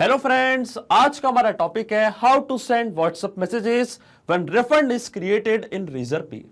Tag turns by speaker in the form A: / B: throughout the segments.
A: Hello friends, आज का हमारा टॉपिक है how to send WhatsApp messages when refund is created in Razorpay.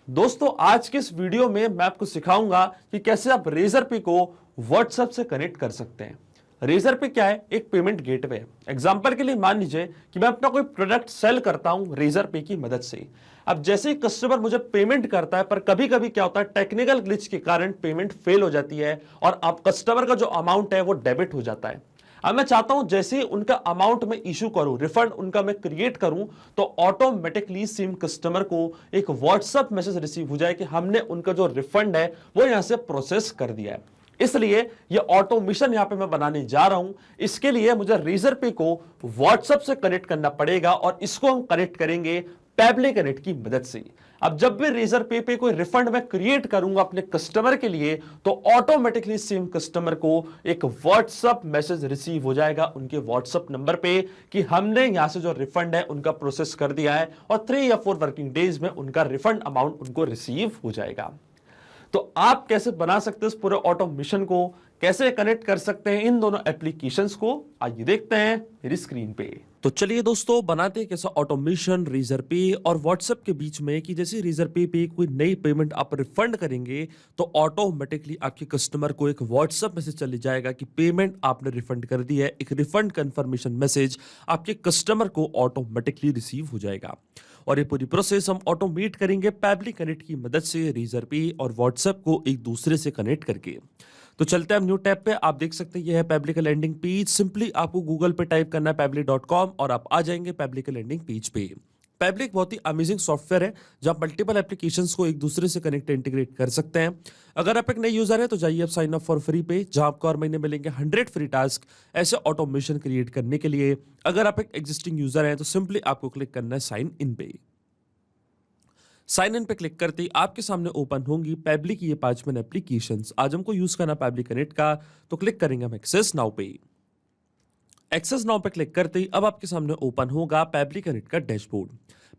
A: दोस्तों, आज के इस वीडियो में मैं आपको सिखाऊंगा कि कैसे आप रेजरपी को व्हाट्सएप से कनेक्ट कर सकते हैं। रेजरपी क्या है? एक पेमेंट गेटवे है। एग्जांपल के लिए मान लीजिए कि मैं अपना कोई प्रोडक्ट सेल करता हूं रेजरपी की मदद से। अब जैसे ही कस्टमर मुझे पेमेंट करता है, पर कभी कभी क्या होता है, टेक्निकल ग्लिच के कारण पेमेंट फेल हो जाती है और आप कस्टमर का जो अमाउंट है वो डेबिट हो जाता है। अब मैं चाहता हूं जैसे ही उनका अमाउंट में इशू करूं, रिफंड उनका मैं क्रिएट करूं, तो ऑटोमेटिकली सेम कस्टमर को एक व्हाट्सएप मैसेज रिसीव हो जाए कि हमने उनका जो रिफंड है वो यहां से प्रोसेस कर दिया है। इसलिए ये ऑटोमेशन यहां पे मैं बनाने जा रहा हूं। इसके लिए मुझे रेजरपी को व्हाट्सएप से कनेक्ट करना पड़ेगा और इसको हम कनेक्ट करेंगे पैबली कनेक्ट की मदद से। अब जब भी रेजरपी पे कोई रिफंड मैं क्रिएट करूंगा अपने कस्टमर के लिए, तो ऑटोमेटिकली सेम कस्टमर को एक व्हाट्सएप मैसेज रिसीव हो जाएगा उनके व्हाट्सएप नंबर पे कि हमने यहां से जो रिफंड है उनका प्रोसेस कर दिया है और 3 या 4 वर्किंग डेज में उनका रिफंड अमाउंट उनको रिसीव हो जाएगा। तो आप कैसे बना सकते हैं इस पूरे ऑटोमेशन को, कैसे कनेक्ट कर सकते हैं इन दोनों एप्लीकेशंस को, आइए देखते हैं मेरी स्क्रीन पे। तो चलिए दोस्तों, बनाते हैं कैसा ऑटोमेशन रेजरपी और व्हाट्सएप के बीच में कि जैसे रेजरपी पे कोई नई पेमेंट आप रिफंड करेंगे तो ऑटोमेटिकली आपके कस्टमर को एक व्हाट्सएप मैसेज चले जाएगा कि पेमेंट आपने रिफंड कर दी है। एक रिफंड कंफर्मेशन मैसेज आपके कस्टमर को ऑटोमेटिकली रिसीव हो जाएगा और ये पूरी प्रोसेस हम ऑटोमेट करेंगे पैबली कनेक्ट की मदद से, रेजरपी और व्हाट्सएप को एक दूसरे से कनेक्ट करके। तो चलते हैं हम न्यू टैब पे। आप देख सकते हैं ये है पैबली का लैंडिंग पेज। सिंपली आपको गूगल पे टाइप करना है पैबली.com और आप आ जाएंगे पैबली के लैंडिंग पेज पे। पैबली एक बहुत ही अमेजिंग सॉफ्टवेयर है जहां मल्टीपल एप्लीकेशंस को एक दूसरे से कनेक्ट इंटीग्रेट कर सकते हैं। अगर आप एक नए यूजर हैं तो जाइए आप साइन अप फॉर फ्री पे, जहां आपको हर महीने मिलेंगे 100 फ्री टास्क ऐसे ऑटोमेशन क्रिएट करने के लिए। अगर आप एक एग्जिस्टिंग यूजर हैं तो सिंपली आपको क्लिक करना है साइन इन पे। साइन इन पे क्लिक करते ही आपके सामने ओपन होंगी पैबली की ये 5 मेन एप्लीकेशंस। आज हमको यूज करना पैबली कनेक्ट का, तो क्लिक करेंगे हम एक्सेस नाउ पे। एक्सेस नाउ पे क्लिक करते ही अब आपके सामने ओपन होगा पैबली कनेक्ट का डैशबोर्ड।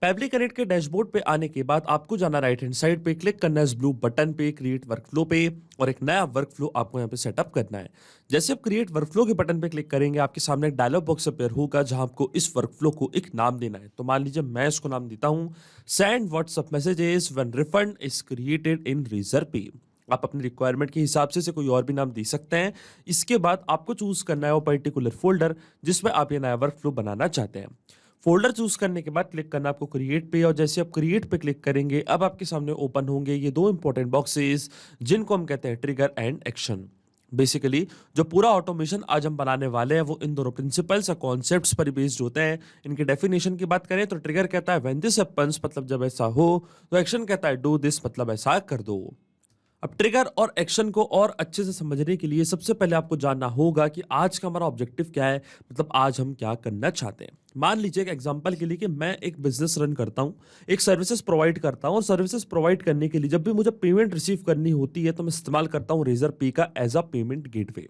A: पैबली कनेक्ट के डैशबोर्ड पे आने के बाद आपको जाना राइट हैंड साइड पे, क्लिक करना है इस ब्लू बटन पे क्रिएट वर्कफ्लो पे और एक नया वर्कफ्लो आपको यहाँ पे सेटअप करना है। जैसे आप क्रिएट वर्कफ्लो के बटन पे क्लिक करेंगे, आपके सामने एक डायलॉग बॉक्स अपेयर होगा जहां आपको इस वर्कफ्लो को एक नाम देना है। तो मान लीजिए मैं इसको नाम देता हूं send WhatsApp messages when refund is created in Razorpay. आप अपनी रिक्वायरमेंट के हिसाब से कोई और भी नाम दे सकते हैं। इसके बाद आपको चूज करना है वो पर्टिकुलर फोल्डर जिसमें आप ये नया वर्कफ्लो बनाना चाहते हैं। फोल्डर चूज करने के बाद क्लिक करना आपको क्रिएट पे और जैसे आप क्रिएट पे क्लिक करेंगे अब आपके सामने ओपन होंगे ये 2 इंपॉर्टेंट बॉक्सेस जिनको हम कहते हैं ट्रिगर एंड एक्शन। बेसिकली जो पूरा ऑटोमेशन आज हम बनाने वाले हैं वो इन दोनों प्रिंसिपल्स और कॉन्सेप्ट्स पर बेस्ड होते हैं। इनके डेफिनेशन की बात करें तो ट्रिगर कहता है व्हेन दिस हैपेंस, मतलब जब ऐसा हो, तो एक्शन कहता है डू दिस, मतलब ऐसा कर दो। अब ट्रिगर और एक्शन को और अच्छे से समझने के लिए सबसे पहले आपको जानना होगा कि आज का हमारा ऑब्जेक्टिव क्या है, मतलब आज हम क्या करना चाहते हैं। मान लीजिए एक एग्जांपल के लिए कि मैं एक बिजनेस रन करता हूं, एक सर्विसेज प्रोवाइड करता हूं और सर्विसेज प्रोवाइड करने के लिए जब भी मुझे पेमेंट रिसीव करनी होती है तो मैं इस्तेमाल करता हूं रेजरपी का एज अ पेमेंट गेटवे।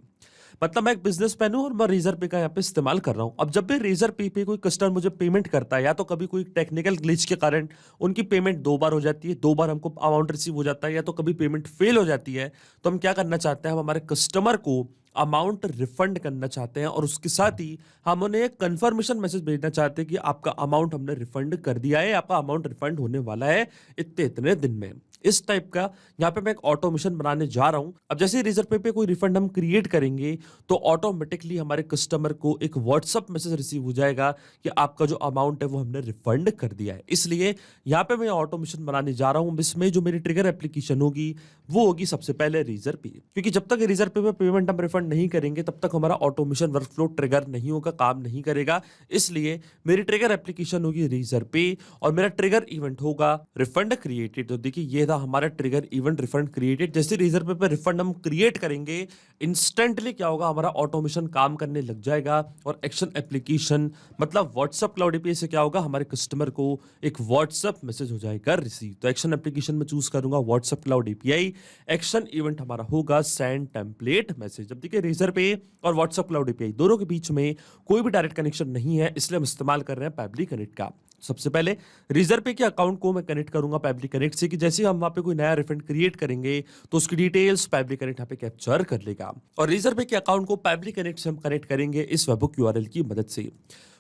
A: मतलब मैं एक बिजनेसमैन हूं और मैं रेजरपी का यहाँ पे इस्तेमाल कर रहा हूं। अब जब भी रेजरपी पे कोई कस्टमर मुझे पेमेंट करता है, या तो कभी कोई टेक्निकल ग्लिच के कारण उनकी पेमेंट 2 बार हो जाती है, 2 बार हमको अमाउंट रिसीव हो जाता है, या तो कभी पेमेंट फेल हो जाती है, तो हम क्या करना चाहते हैं, हम हमारे कस्टमर को अमाउंट रिफंड करना चाहते हैं और उसके साथ ही हम उन्हें एक कंफर्मेशन मैसेज भेजना चाहते हैं कि आपका अमाउंट हमने रिफंड कर दिया है, आपका अमाउंट रिफंड होने वाला है इतने इतने दिन में। इस टाइप का यहाँ पे मैं एक ऑटोमेशन बनाने जा रहा हूं। अब जैसे रेजरपी पे कोई रिफंड हम क्रिएट करेंगे तो ऑटोमेटिकली हमारे कस्टमर को एक व्हाट्सएप मैसेज रिसीव हो जाएगा कि आपका जो अमाउंट है वो हमने रिफंड कर दिया है। इसलिए यहाँ पे मैं ऑटोमेशन बनाने जा रहा हूं। इसमें जो मेरी ट्रिगर एप्लीकेशन होगी वो होगी सबसे पहले रेजरपी, क्योंकि जब तक रेजरपी पे पेमेंट हम रिफंड नहीं करेंगे तब तक हमारा ऑटोमेशन वर्कफ्लो ट्रिगर नहीं होगा, काम नहीं करेगा। इसलिए मेरी ट्रिगर एप्लीकेशन होगी रेजरपी और मेरा ट्रिगर इवेंट होगा रिफंड क्रिएटेड। तो देखिए ये था हमारा ट्रिगर इवेंट रिफंड क्रिएटेड। जैसे रेजरपी पे रिफंड हम क्रिएट करेंगे, इंस्टेंटली क्या होगा, हमारा ऑटोमेशन काम करने लग जाएगा और एक्शन एप्लीकेशन मतलब व्हाट्सएप क्लाउड एपीआई से क्या होगा, हमारे कस्टमर को एक व्हाट्सएप मैसेज हो जाएगा रिसीव। तो एक्शन एप्लीकेशन में चूज करूंगा WhatsApp cloud API. Action event हमारा होगा सेंड टेम्पलेट मैसेज। अब देखिए रेजरपी और व्हाट्सएप क्लाउड एपीआई दोनों के बीच में कोई भी डायरेक्ट कनेक्शन नहीं है, इसलिए हम इस्तेमाल कर रहे हैं पैबली कनेक्ट का। सबसे पहले रेजर पे के अकाउंट को मैं कनेक्ट करूंगा पैबली कनेक्ट से कि जैसे हम वहां पे कोई नया रिफंड क्रिएट करेंगे तो उसकी डिटेल्स पैबली कनेक्ट यहाँ पे कैप्चर कर लेगा। और रेजर पे के अकाउंट को पैबली कनेक्ट से हम कनेक्ट करेंगे इस वेबहुक यूआरएल की मदद से।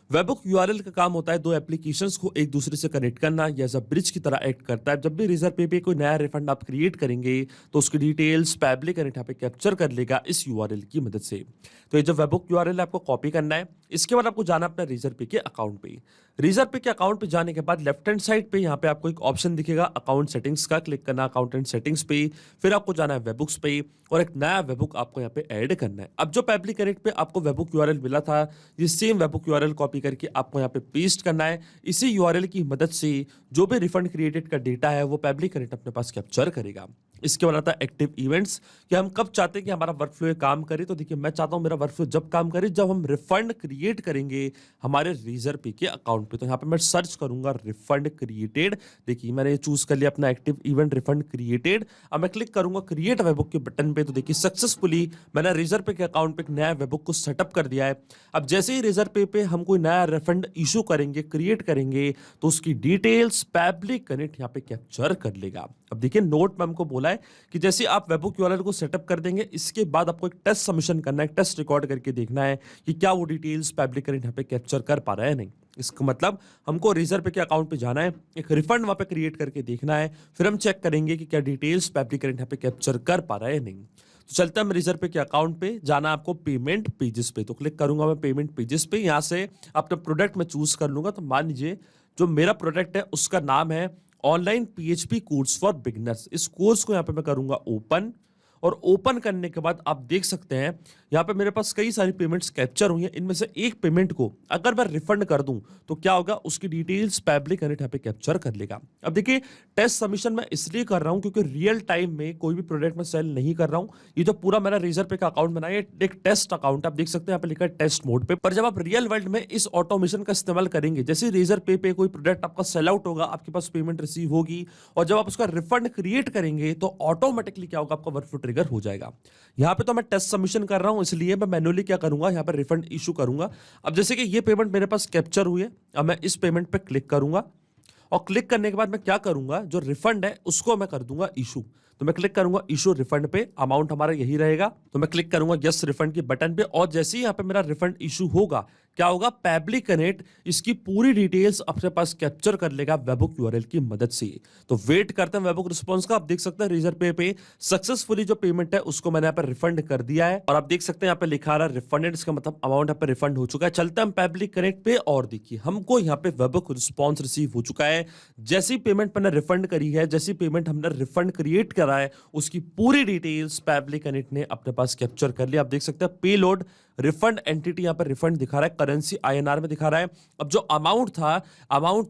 A: वेबहुक यूआरएल का काम होता है दो एप्लीकेशंस को एक दूसरे से कनेक्ट करना, या एज अ ब्रिज की तरह एक्ट करता है। जब भी रेजर पे कोई नया रिफंड आप क्रिएट करेंगे तो उसकी डिटेल्स पैबली कनेक्ट यहाँ पे कैप्चर कर लेगा इस यूआरएल की मदद से। तो ये जो वेबहुक यूआरएल है आपको कॉपी करना है। इसके बाद आपको जाना अपना रेजर पे के अकाउंट पे। रेजर पे के अकाउंट पे जाने के बाद लेफ्ट हैंड साइड पे यहाँ पे आपको एक ऑप्शन दिखेगा अकाउंट सेटिंग्स का, क्लिक करना अकाउंट एंड सेटिंग्स पे। फिर आपको जाना है वेबहुक्स पे और एक नया वेबहुक आपको यहाँ पे ऐड करना है। अब जो पैबली कनेक्ट पे आपको वेबहुक यूआरएल मिला था, ये सेम वेबहुक यूआरएल कॉपी करके आपको यहाँ पे पेस्ट करना है। इसी यूआरएल की मदद से जो भी रिफंड क्रिएटेड का डेटा है वो पैबली कनेक्ट अपने पास कैप्चर करेगा। इसके बाद आता है एक्टिव इवेंट्स, कि हम कब चाहते हैं कि हमारा वर्कफ्लो काम करे। तो देखिए मैं चाहता हूं मेरा वर्कफ्लो जब काम करे जब हम रिफंड क्रिएट करेंगे हमारे रेजर पे के अकाउंट पे। तो यहाँ पे मैं सर्च करूंगा रिफंड क्रिएटेड। देखिए मैंने चूज कर लिया अपना एक्टिव इवेंट रिफंड क्रिएटेड। अब मैं क्लिक करूंगा क्रिएट वेबहुक के बटन पे। तो देखिए सक्सेसफुली मैंने रेजर पे के अकाउंट पे एक नया वेबहुक को सेटअप कर दिया है। अब जैसे ही रेजर पे हम कोई नया रिफंड इशू करेंगे क्रिएट करेंगे तो उसकी डिटेल्स पैबली कनेक्ट यहाँ पे कैप्चर कर लेगा। अब देखिए नोट में हमको बोला है कि जैसे आप वेबहुक यूआरएल को सेटअप कर देंगे इसके बाद आपको एक टेस्ट सबमिशन करना है, टेस्ट रिकॉर्ड करके देखना है कि क्या वो डिटेल्स पैबली कनेक्ट यहाँ पे कैप्चर कर पा रहा है नहीं। इसका मतलब हमको रेजर पे के अकाउंट पे जाना है, एक रिफंड वहां पे क्रिएट करके देखना है, फिर हम चेक करेंगे कि क्या डिटेल्स पैबली कनेक्ट यहाँ पे कैप्चर कर पा रहा है नहीं। तो चलते हैं रेजर पे के अकाउंट पे। जाना आपको पेमेंट पेजेस पे। तो क्लिक करूंगा मैं पेमेंट पेजेस पे। यहाँ से अपना प्रोडक्ट में चूज कर लूंगा। तो मान लीजिए जो मेरा प्रोडक्ट है उसका नाम है online PHP course for beginners. इस कोर्स को यहाँ पे मैं करूंगा ओपन, और ओपन करने के बाद आप देख सकते हैं यहाँ पे मेरे पास कई सारी पेमेंट्स कैप्चर हुई हैं। इनमें से एक पेमेंट को अगर मैं रिफंड कर दूं तो क्या होगा, उसकी डिटेल्स पैबली कनेक्ट यहाँ पे कैप्चर कर लेगा। अब देखिए टेस्ट सबमिशन मैं इसलिए कर रहा हूं क्योंकि रियल टाइम में कोई भी प्रोडक्ट में सेल नहीं कर रहा हूं। ये जो पूरा मेरा रेजर पे का अकाउंट बनाया एक टेस्ट अकाउंट, आप देख सकते हैं यहाँ पे लिखा है टेस्ट मोड पे। पर जब आप रियल वर्ल्ड में इस ऑटोमेशन का इस्तेमाल करेंगे, जैसे रेजर पे कोई प्रोडक्ट आपका सेल आउट होगा, आपके पास पेमेंट रिसीव होगी, और जब आप उसका रिफंड क्रिएट करेंगे तो ऑटोमेटिकली क्या होगा, आपका वर्कफ्लो ट्रिगर हो जाएगा। यहाँ पे तो मैं टेस्ट सबमिशन कर रहा हूं इसलिए मैं मैन्युअली क्या करूंगा, यहाँ पे रिफंड इशू करूंगा। अब जैसे कि ये पेमेंट मेरे पास कैप्चर हुई है, अब मैं इस पेमेंट पे क्लिक करूंगा और क्लिक करने के बाद मैं क्या करूंगा, जो रिफंड है उसको मैं कर दूंगा इशू। तो मैं क्लिक करूंगा इशू रिफंड पे, अमाउंट हमारा यही रहेगा। तो मैं क्लिक करूंगा यस रिफंड के बटन पे, और जैसे ही यहाँ पे मेरा रिफंड इशू होगा क्या होगा, पैबली कनेक्ट इसकी पूरी डिटेल्स अपने पास कैप्चर कर लेगा वेबहुक यूआरएल की मदद से। तो वेट करते हैं वेबहुक रिस्पांस का। आप देख सकते हैं रेजर पे सक्सेसफुली जो पेमेंट है उसको मैंने यहाँ पर रिफंड कर दिया है, और आप देख सकते हैं यहाँ पे लिखा रहा है रिफंडेड, इसका मतलब अमाउंट यहाँ पे रिफंड हो चुका है। चलते हैं पैबली कनेक्ट पे और देखिए हमको यहाँ पे वेबहुक रिस्पांस रिसीव हो चुका है। जैसी पेमेंट मैंने रिफंड करी है, जैसी पेमेंट हमने रिफंड क्रिएट करा है, उसकी पूरी डिटेल्स पैबली कनेक्ट ने अपने पास कैप्चर कर लिया। आप देख सकते हैं पेलोड रिफंड एंटिटी यहाँ पर रिफंड दिखा रहा है, करेंसी आईएनआर में दिखा रहा है। अब जो अमाउंट था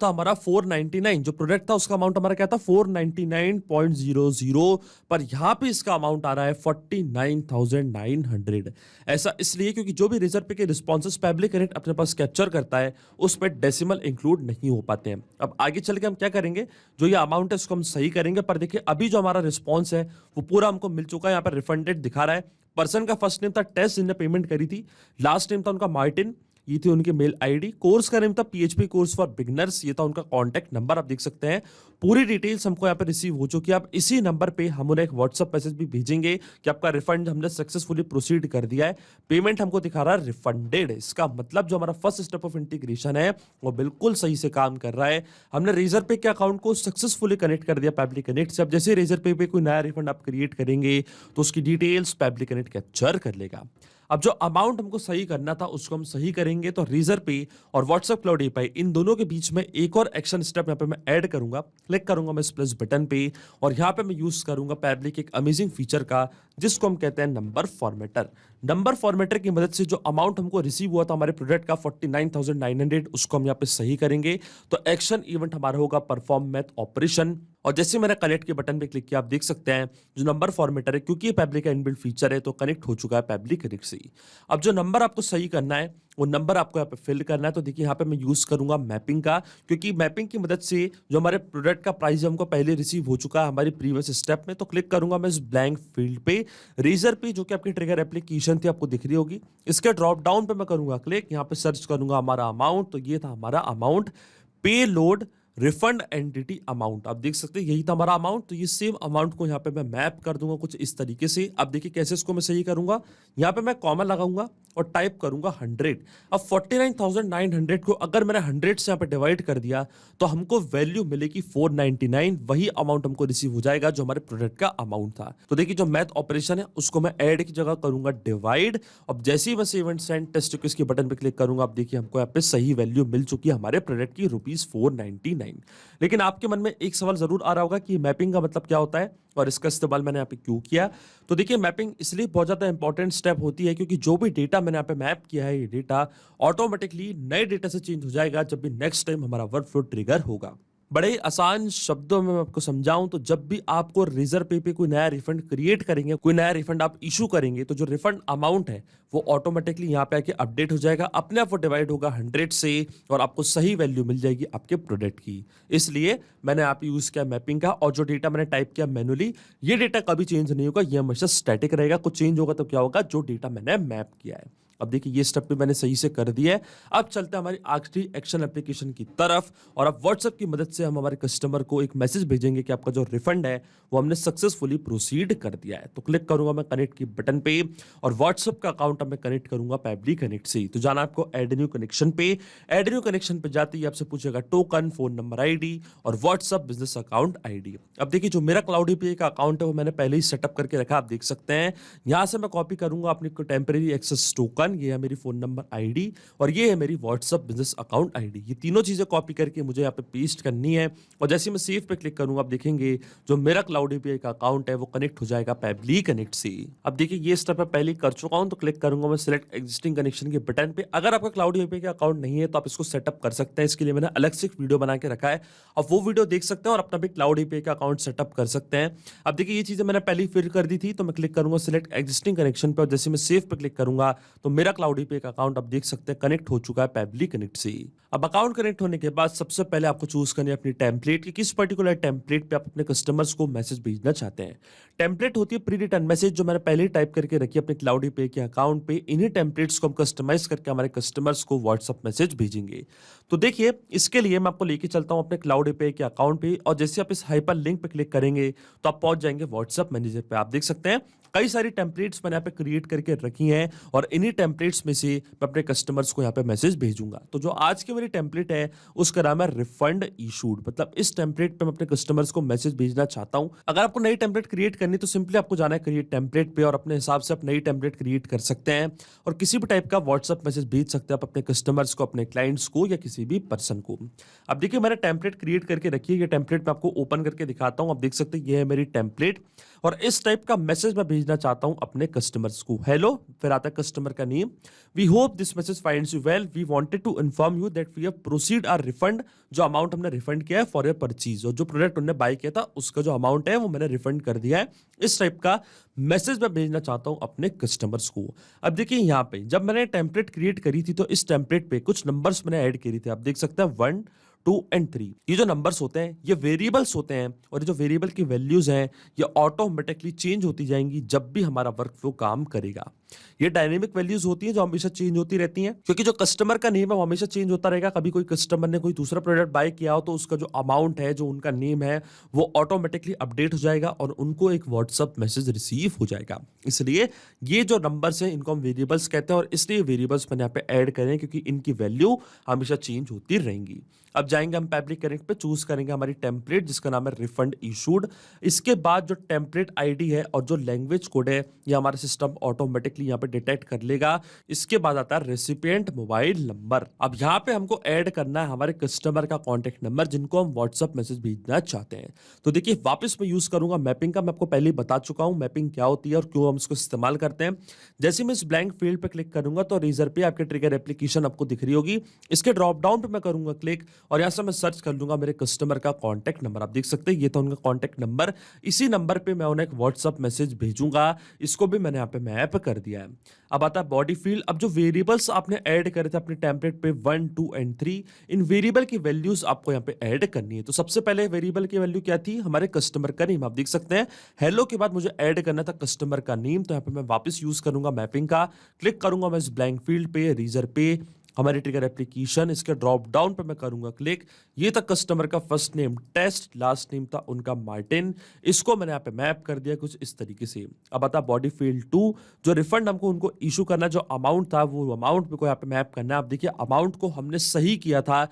A: हमारा 499, जो प्रोडक्ट था उसका अमाउंट हमारा क्या था 499.00, पर यहाँ पे इसका अमाउंट आ रहा है 49,900। ऐसा इसलिए क्योंकि जो भी रेजर पे के रिस्पॉन्सेस पैबली कनेक्ट अपने पास कैप्चर करता है उस पर डेसिमल इंक्लूड नहीं हो पाते हैं। अब आगे चल के हम क्या करेंगे, जो ये अमाउंट है उसको हम सही करेंगे। पर देखिए अभी जो हमारा रिस्पॉन्स है वो पूरा हमको मिल चुका है। यहाँ पर रिफंडेड दिखा रहा है। पर्सन का फर्स्ट नेम था टेस्ट, जिन्होंने पेमेंट करी थी। लास्ट नेम था उनका मार्टिन, ये थी उनकी मेल आईडी। कोर्स का नेम था पीएचपी कोर्स फॉर बिगिनर्स, ये था उनका कॉन्टैक्ट नंबर। आप देख सकते हैं पूरी डिटेल्स हमको यहाँ पे रिसीव हो चुकी है। अब इसी नंबर पे हम उन्हें एक व्हाट्सएप मैसेज भी भेजेंगे कि आपका रिफंड हमने सक्सेसफुली प्रोसीड कर दिया है। पेमेंट हमको दिखा रहा है रिफंडेड, इसका मतलब जो हमारा फर्स्ट स्टेप ऑफ इंटीग्रेशन है वो बिल्कुल सही से काम कर रहा है। हमने रेजर पे के अकाउंट को सक्सेसफुली कनेक्ट कर दिया पैबली कनेक्ट से। अब जैसे रेजर पे कोई नया रिफंड आप क्रिएट करेंगे तो उसकी डिटेल्स पैबली कनेक्ट कैप्चर कर लेगा। अब जो अमाउंट हमको सही करना था उसको हम सही करेंगे। तो रेजर पे और व्हाट्सएप क्लाउड एपीआई इन दोनों के बीच में एक और एक्शन स्टेप यहाँ पे मैं ऐड करूंगा। क्लिक करूंगा मैं इस प्लस बटन पे, और यहाँ पे मैं यूज करूंगा पैबली के एक अमेजिंग फीचर का जिसको हम कहते हैं नंबर फॉर्मेटर। नंबर फॉर्मेटर की मदद से जो अमाउंट हमको रिसीव हुआ था हमारे प्रोडक्ट का 49,900, उसको हम यहाँ पे सही करेंगे। तो एक्शन इवेंट हमारा होगा परफॉर्म मैथ ऑपरेशन, और जैसे मैंने कनेक्ट के बटन पे क्लिक किया आप देख सकते हैं जो नंबर फॉर्मेटर है, क्योंकि ये पैबली का इनबिल्ट फीचर है तो कनेक्ट हो चुका है पैबली कनेक्ट से। अब जो नंबर आपको सही करना है वो नंबर आपको यहाँ पे फिल करना है। तो देखिए यहाँ पे मैं यूज करूंगा मैपिंग का, क्योंकि मैपिंग की मदद से जो हमारे प्रोडक्ट का प्राइस हमको पहले रिसीव हो चुका है हमारी प्रीवियस स्टेप में। तो क्लिक करूंगा मैं इस ब्लैंक फील्ड पे, रेजर पे जो कि आपकी ट्रिगर एप्लीकेशन थी आपको दिख रही होगी, इसके ड्रॉप डाउन पे मैं करूंगा क्लिक, यहाँ पे सर्च करूंगा हमारा अमाउंट। तो ये था हमारा अमाउंट, पे लोड रिफंड एंटिटी अमाउंट। आप देख सकते हैं यही था हमारा अमाउंट, तो ये सेम अमाउंट को यहाँ पे मैं मैप कर दूंगा कुछ इस तरीके से। अब देखिए कैसे इसको मैं सही करूंगा, यहाँ पे मैं कॉमा लगाऊंगा और टाइप करूंगा 100। अब 49,900 को अगर मैंने 100 से यहाँ पे डिवाइड कर दिया तो हमको वैल्यू मिलेगी 499, वही अमाउंट हमको रिसीव हो जाएगा जो हमारे प्रोडक्ट का अमाउंट था। तो देखिए जो मैथ ऑपरेशन है उसको मैं ऐड की जगह करूंगा डिवाइड। अब जैसे ही मैं save and send test request के बटन पे क्लिक करूंगा, अब देखिए हमको यहाँ पे सही वैल्यू मिल चुकी है हमारे प्रोडक्ट की ₹499। लेकिन आपके मन में एक सवाल जरूर आ रहा होगा कि मैपिंग का मतलब क्या होता है और इसका इस्तेमाल मैंने यहाँ पे क्यों किया। तो देखिए मैपिंग इसलिए बहुत ज्यादा इंपॉर्टेंट स्टेप होती है क्योंकि जो भी डेटा मैंने यहाँ पे मैप किया है, ये डेटा ऑटोमेटिकली नए डेटा से चेंज हो जाएगा जब भी नेक्स्ट टाइम हमारा वर्कफ्लो ट्रिगर होगा। बड़े आसान शब्दों में मैं आपको समझाऊं तो जब भी आपको रेजर पे कोई नया रिफंड क्रिएट करेंगे, कोई नया रिफंड आप इशू करेंगे, तो जो रिफंड अमाउंट है वो ऑटोमेटिकली यहाँ पे आके अपडेट हो जाएगा, अपने आप वो डिवाइड होगा 100 से और आपको सही वैल्यू मिल जाएगी आपके प्रोडक्ट की। इसलिए मैंने आप यूज किया मैपिंग का, और जो डेटा मैंने टाइप किया मैनुअली, ये डेटा कभी चेंज नहीं होगा, ये हमेशा स्टैटिक रहेगा। कुछ चेंज होगा तो क्या होगा, जो डेटा मैंने मैप किया है। अब देखिए ये स्टेप भी मैंने सही से कर दिया है। अब चलते हैं हमारी आखिरी एक्शन एप्लीकेशन की तरफ, और अब व्हाट्सएप की मदद से हम हमारे कस्टमर को एक मैसेज भेजेंगे कि आपका जो रिफंड है वो हमने सक्सेसफुली प्रोसीड कर दिया है। तो क्लिक करूंगा मैं कनेक्ट की बटन पे और व्हाट्सएप का अकाउंट अब मैं कनेक्ट करूंगा पैबली कनेक्ट से। तो जाना आपको ऐड न्यू कनेक्शन पे। ऐड न्यू कनेक्शन पे जाते ही आपसे पूछेगा टोकन, फोन नंबर आईडी और व्हाट्सएप बिजनेस अकाउंट आईडी। अब देखिए जो मेरा क्लाउड एपीआई का अकाउंट है वो मैंने पहले ही सेटअप करके रखा, आप देख सकते हैं। यहां से मैं कॉपी करूंगा अपनी टेम्परेरी एक्सेस टोकन, ये है मेरी फोन नंबर आईडी और ये है मेरी व्हाट्सएप बिजनेस अकाउंट आईडी। ये तीनों चीजें कॉपी करके मुझे यहाँ पे पेस्ट करनी है, और जैसे मैं सेव पे क्लिक करूंगा आप देखेंगे जो मेरा क्लाउड एपीआई का अकाउंट है वो कनेक्ट हो जाएगा पैबली कनेक्ट से। अब देखिए ये स्टेप मैं पहले कर चुका हूं, तो क्लिक करूंगा मैं सिलेक्ट एग्जिस्टिंग कनेक्शन के बटन पे। अगर आपका क्लाउड एपीआई का अकाउंट नहीं है तो आप इसको सेटअप कर सकते हैं, इसके लिए मैंने अलग से एक वीडियो बना के रखा है, आप वो वीडियो देख सकते हैं और अपना भी क्लाउड एपीआई का अकाउंट सेटअप कर सकते हैं। अब देखिए ये चीजें मैंने पहले ही फिल कर दी थी, तो मैं क्लिक करूंगा सिलेक्ट एग्जिस्टिंग कनेक्शन पे और जैसे मैं सेव पे क्लिक करूंगा तो मेरा क्लाउड एपीआई का अकाउंट आप देख सकते हैं कनेक्ट हो चुका है पैबली कनेक्ट से। अब अकाउंट कनेक्ट होने के बाद सबसे पहले आपको चूज करनी है अपनी टेम्पलेट की, किस पर्टिकुलर टेम्पलेट पे आप अपने कस्टमर्स को मैसेज भेजना चाहते हैं। टेम्पलेट होती है प्री रिटर्न मैसेज, जो मैंने पहले ही टाइप करके रखी है अपने क्लाउड एपीआई के अकाउंट पे। इन्हीं टेम्पलेट्स को हम कस्टमाइज करके हमारे कस्टमर्स को व्हाट्सएप मैसेज भेजेंगे। तो देखिए इसके लिए मैं आपको लेके चलता हूं अपने क्लाउड एपीआई के अकाउंट पे, और जैसे आप इस हाइपर लिंक पे क्लिक करेंगे तो आप पहुंच जाएंगे व्हाट्सएप मैनेजर पे। आप देख सकते हैं कई सारी टेम्पलेट्स मैंने यहाँ पे क्रिएट करके रखी हैं, और इन्हीं टेम्पलेट्स में से मैं अपने कस्टमर्स को यहाँ पे मैसेज भेजूंगा। तो जो आज की मेरी टेम्पलेट है उसका नाम है रिफंड इशूड, मतलब इस टेम्पलेट पे मैं अपने कस्टमर्स को मैसेज भेजना चाहता हूं। अगर आपको नई टेम्पलेट क्रिएट करनी तो सिंपली आपको जाना है क्रिएट टेम्पलेट पे और अपने हिसाब से आप नई टेम्पलेट क्रिएट कर सकते हैं, और किसी भी टाइप का व्हाट्सएप मैसेज भेज सकते हैं आप अपने कस्टमर्स को, अपने क्लाइंट्स को या किसी भी पर्सन को। अब देखिए मैंने टेम्पलेट क्रिएट करके रखी है, ये टेम्पलेट मैं आपको ओपन करके दिखाता हूं। आप देख सकते हैं ये है मेरी टेम्पलेट, और इस टाइप का मैसेज मैं भेजना चाहता हूं अपने कस्टमर्स को। हेलो, फिर आता है कस्टमर का name, we hope this message finds you well, we wanted to inform you that we have proceed our refund, जो अमाउंट हमने रिफंड किया है फॉर योर परचेज, और जो प्रोडक्ट उन्होंने बाय किया था उसका जो अमाउंट है वो मैंने रिफंड कर दिया है। इस टाइप का मैसेज मैं भेजना चाहता हूं अपने कस्टमर्स को। अब देखिए यहाँ पे जब मैंने टेम्पलेट क्रिएट करी थी तो इस टेम्पलेट पे कुछ नंबर्स मैंने ऐड किए थे, आप देख सकते हैं 1, 2 and 3। ये जो नंबर्स होते हैं ये वेरिएबल्स होते हैं, और ये जो वेरिएबल की वैल्यूज हैं ये ऑटोमेटिकली चेंज होती जाएंगी जब भी हमारा वर्कफ्लो काम करेगा। ये डायनेमिक वैल्यूज होती हैं जो हमेशा चेंज होती रहती हैं, क्योंकि जो कस्टमर का नेम है वो हमेशा चेंज होता रहेगा। कभी कोई कस्टमर ने कोई दूसरा प्रोडक्ट बाय किया हो तो उसका जो अमाउंट है, जो उनका नेम है, वो ऑटोमेटिकली अपडेट हो जाएगा और उनको एक व्हाट्सएप मैसेज रिसीव हो जाएगा। इसलिए ये जो नंबर्स हैं इनको हम वेरिएबल्स कहते हैं, और इसलिए वेरिएबल्स मैंने यहाँ पे ऐड करें क्योंकि इनकी वैल्यू हमेशा चेंज होती रहेंगी। अब जाएंगे हम पैब्लिक कनेक्ट पे, चूज करेंगे हमारी टेम्पलेट जिसका नाम है रिफंड इशूड। इसके बाद जो टेम्पलेट आईडी है और जो लैंग्वेज कोड है ये हमारा सिस्टम ऑटोमेटिकली यहाँ पे डिटेक्ट कर लेगा। इसके बाद आता है रेसिपिएंट मोबाइल नंबर। अब यहाँ पे हमको ऐड करना है हमारे कस्टमर का कॉन्टेक्ट नंबर जिनको हम व्हाट्सएप मैसेज भेजना चाहते हैं। तो देखिए वापस मैं यूज करूंगा मैपिंग का। मैं आपको पहले ही बता चुका हूँ मैपिंग क्या होती है और क्यों हम इसको इस्तेमाल करते हैं। जैसे मैं इस ब्लैंक फील्ड पे क्लिक करूंगा तो रेजर पे आपके ट्रिगर एप्लीकेशन आपको दिख रही होगी। इसके ड्रॉप डाउन पे मैं करूंगा क्लिक और यहां से मैं सर्च कर लूंगा मेरे कस्टमर का कॉन्टैक्ट नंबर। आप देख सकते हैं ये था उनका कॉन्टैक्ट नंबर। इसी नंबर पे मैं उन्हें एक व्हाट्सएप मैसेज भेजूंगा। इसको भी मैंने यहाँ पे मैप कर दिया है। अब आता है बॉडी फील्ड। अब जो वेरिएबल्स आपने ऐड करे थे अपने टेम्पलेट पे 1, 2 and 3, इन वेरिएबल की वैल्यूज आपको यहाँ पे ऐड करनी है। तो सबसे पहले वेरिएबल की वैल्यू क्या थी, हमारे कस्टमर का नेम। आप देख सकते हैं हेलो के बाद मुझे ऐड करना था कस्टमर का नेम, तो यहाँ पे मैं वापस यूज करूंगा मैपिंग का। क्लिक करूंगा मैं इस ब्लैंक फील्ड पे, रीजर पे, हमारी ट्रिगर एप्लीकेशन, इसके ड्रॉप डाउन पे मैं करूंगा क्लिक। ये था कस्टमर का first name test, last name था उनका मार्टिन। इसको मैंने यहाँ पे मैप कर दिया कुछ इस तरीके से। अब आता बॉडी फील्ड 2, जो रिफंड हमको उनको इशू करना, जो अमाउंट था वो अमाउंट को यहाँ पे मैप करना है। आप देखिए अमाउंट को हमने सही किया था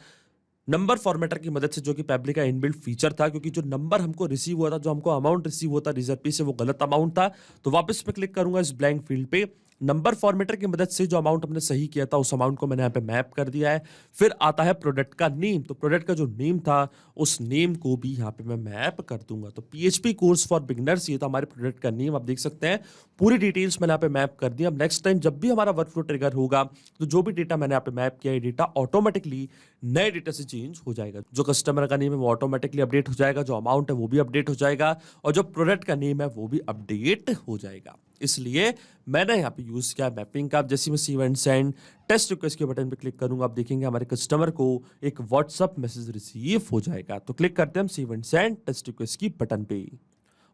A: नंबर फॉर्मेटर की मदद से, जो कि पेबली का इनबिल्ट फीचर था, क्योंकि जो नंबर हमको रिसीव हुआ था, जो हमको अमाउंट रिसीव हुआ था रिजर्व से, वो गलत अमाउंट था। तो वापस पे क्लिक करूंगा इस ब्लैंक फील्ड पे, नंबर फॉर्मेटर की मदद से जो अमाउंट हमने सही किया था उस अमाउंट को मैंने यहाँ पे मैप कर दिया है। फिर आता है प्रोडक्ट का नेम, तो प्रोडक्ट का जो नेम था उस नेम को भी यहाँ पे मैं मैप कर दूंगा। तो PHP कोर्स फॉर बिगनर्स, ये तो हमारे प्रोडक्ट का नेम, आप देख सकते हैं पूरी डिटेल्स मैंने यहाँ पे मैप कर दी। अब नेक्स्ट टाइम जब भी हमारा वर्कफ्लो ट्रिगर होगा तो जो भी डेटा मैंने यहाँ पे मैप किया है, डेटा ऑटोमेटिकली नए डेटा से चेंज हो जाएगा। जो कस्टमर का नेम है वो ऑटोमेटिकली अपडेट हो जाएगा, जो अमाउंट है वो भी अपडेट हो जाएगा, और जो प्रोडक्ट का नेम है वो भी अपडेट हो जाएगा। इसलिए मैंने यहाँ पे यूज किया मैपिंग का। जैसे मैं सी एंड सेंड टेस्ट रिक्वेस्ट के बटन पे क्लिक करूंगा, आप देखेंगे हमारे कस्टमर को एक व्हाट्सअप मैसेज रिसीव हो जाएगा। तो क्लिक करते हैं हम सी एंड सेंड टेस्ट रिक्वेस्ट की बटन पे,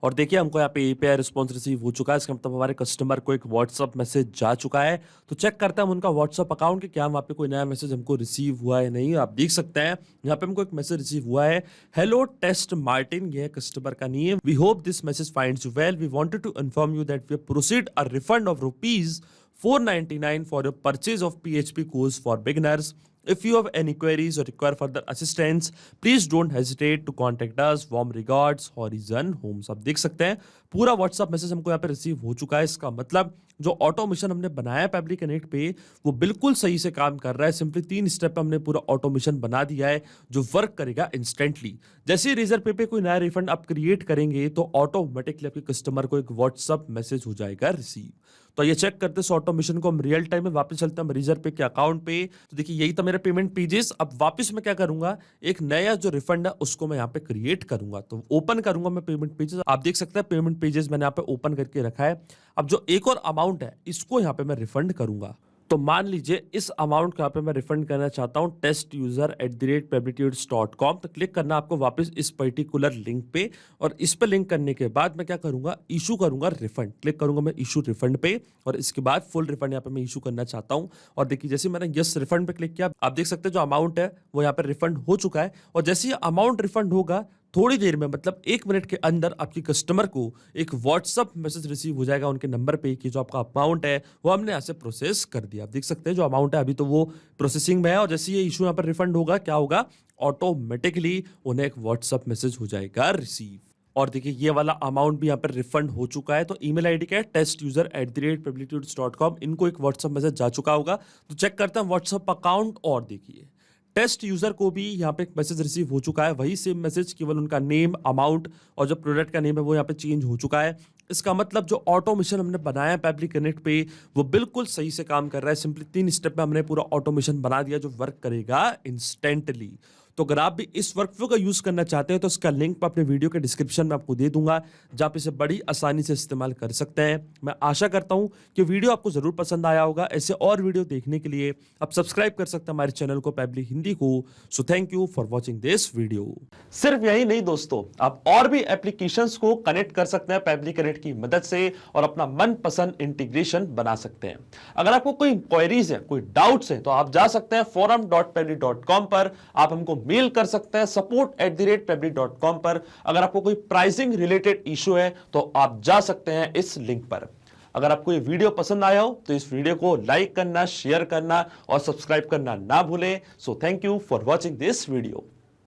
A: और देखिए हमको यहाँ पे API रिस्पॉन्स रिसीव हो चुका है। इसका मतलब हमारे कस्टमर को एक व्हाट्सअप मैसेज जा चुका है। तो चेक करते हैं हम उनका व्हाट्सअप अकाउंट कि क्या वहाँ पे कोई नया मैसेज हमको रिसीव हुआ है नहीं। आप देख सकते हैं यहाँ पे हमको एक मैसेज रिसीव हुआ है, हेलो टेस्ट मार्टिन, ये है कस्टमर का name. We hope this message finds you well, we wanted to inform you that we proceed a refund of ₹499 for your purchase of PHP course for beginners. If you have any queries or require further assistance, please don't hesitate to contact us. Warm regards, Horizon Homes। आप देख सकते हैं पूरा WhatsApp message हमको यहाँ पे receive हो चुका है। इसका मतलब जो ऑटोमेशन हमने बनाया है पेबली कनेक्ट पे, वो बिल्कुल सही से काम कर रहा है। सिंपली 3 स्टेप पे हमने पूरा ऑटोमेशन बना दिया है जो वर्क करेगा इंस्टेंटली। जैसे ही रेजर पे कोई नया रिफंड आप क्रिएट करेंगे तो ऑटोमेटिकली आपके कस्टमर को एक व्हाट्सएप मैसेज हो जाएगा रिसीव। तो ये चेक करते हैं ऑटोमेशन को हम रियल टाइम में। वापस चलते हैं रेजर पे के अकाउंट पे, तो देखिए यही था मेरा पेमेंट पेजेस। अब वापस मैं क्या करूंगा, एक नया जो रिफंड है उसको मैं यहाँ पे क्रिएट करूंगा। तो ओपन करूंगा मैं पेमेंट पेजेस। आप देख सकते हैं पेमेंट पेजेस मैंने यहाँ पे ओपन करके रखा है। अब जो एक और अमाउंट है इसको यहाँ पे मैं रिफंड करूंगा। तो मान लीजिए इस अमाउंट को यहाँ पे मैं रिफंड करना चाहता हूँ testuser@peblitudes.com। तो क्लिक करना आपको वापस इस पर्टिकुलर लिंक पे, और इस पे लिंक करने के बाद मैं क्या करूंगा, इशू करूंगा रिफंड। क्लिक करूंगा मैं इशू रिफंड पे, और इसके बाद फुल रिफंड यहाँ पे मैं इशू करना चाहता हूँ। और देखिए जैसे मैंने यस रिफंड पे क्लिक किया, आप देख सकते हैं जो अमाउंट है वो यहाँ पे रिफंड हो चुका है। और जैसे ये अमाउंट रिफंड होगा थोड़ी देर में, मतलब 1 मिनट के अंदर आपकी कस्टमर को एक व्हाट्सअप मैसेज रिसीव हो जाएगा उनके नंबर पे कि जो आपका अमाउंट है वो हमने यहाँ से प्रोसेस कर दिया। आप देख सकते हैं जो अमाउंट है अभी तो वो प्रोसेसिंग में है, और जैसे ये इशू यहाँ पर रिफंड होगा क्या होगा, ऑटोमेटिकली उन्हें एक व्हाट्सअप मैसेज हो जाएगा रिसीव। और देखिए ये वाला अमाउंट भी यहाँ पर रिफंड हो चुका है। तो ईमेल आईडी क्या है, testuser@peblitudes.com। इनको एक व्हाट्सअप मैसेज जा चुका होगा। तो चेक करते हैं व्हाट्सअप अकाउंट, और देखिए टेस्ट यूजर को भी यहाँ पे एक मैसेज रिसीव हो चुका है, वही सेम मैसेज, केवल उनका नेम, अमाउंट और जो प्रोडक्ट का नेम है वो यहाँ पे चेंज हो चुका है। इसका मतलब जो ऑटोमेशन हमने बनाया है पेबली कनेक्ट पे वो बिल्कुल सही से काम कर रहा है। सिंपली 3 स्टेप में हमने पूरा ऑटोमेशन बना दिया जो वर्क करेगा इंस्टेंटली। तो अगर आप भी इस वर्कफ्लो का यूज करना चाहते हैं तो इसका लिंक मैं अपने वीडियो के डिस्क्रिप्शन में आपको दे दूंगा, जहां पे इसे बड़ी आसानी से इस्तेमाल कर सकते हैं। मैं आशा करता हूं कि वीडियो आपको जरूर पसंद आया होगा। ऐसे और वीडियो देखने के लिए आप सब्सक्राइब कर सकते हैं हमारे चैनल को पेबली हिंदी को। So thank you for watching this video. सिर्फ यही नहीं दोस्तों, आप और भी एप्लीकेशंस को कनेक्ट कर सकते हैं पेबली कनेक्ट की मदद से और अपना मनपसंद इंटीग्रेशन बना सकते हैं। अगर आपको कोई इंक्वायरीज है, कोई डाउट्स है, तो आप जा सकते हैं forum.pebly.com पर। आप हमको मेल कर सकते हैं support@pebly.com पर। अगर आपको कोई प्राइसिंग रिलेटेड इशू है तो आप जा सकते हैं इस लिंक पर। अगर आपको ये वीडियो पसंद आया हो तो इस वीडियो को लाइक करना, शेयर करना और सब्सक्राइब करना ना भूलें। So thank you for watching this video.